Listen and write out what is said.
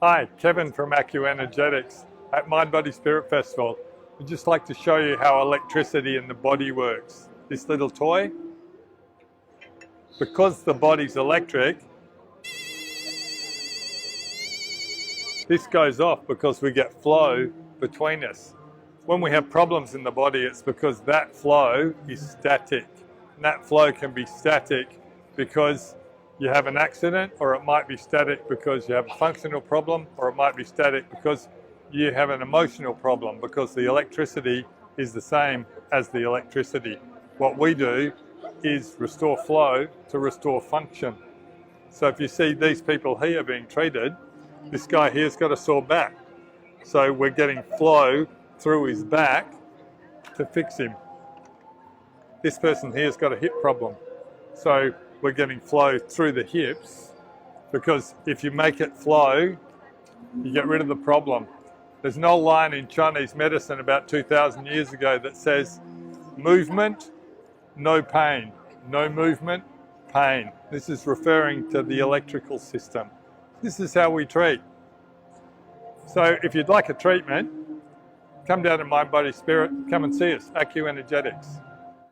Hi, Kevin from AcuEnergetics at Mind Body Spirit Festival. I'd just like to show you how electricity in the body works. This little toy, because the body's electric, this goes off because we get flow between us. When we have problems in the body, it's because that flow is static. And that flow can be static because you have an accident, or it might be static because you have a functional problem, or it might be static because you have an emotional problem, because the electricity is the same as the electricity. What we do is restore flow to restore function. So if you see these people here being treated, this guy here's got a sore back. So we're getting flow through his back to fix him. This person here's got a hip problem. So we're getting flow through the hips, because if you make it flow, you get rid of the problem. There's an old line in Chinese medicine about 2,000 years ago that says, movement, no pain. No movement, pain. This is referring to the electrical system. This is how we treat. So if you'd like a treatment, come down to Mind Body Spirit, come and see us, AcuEnergetics.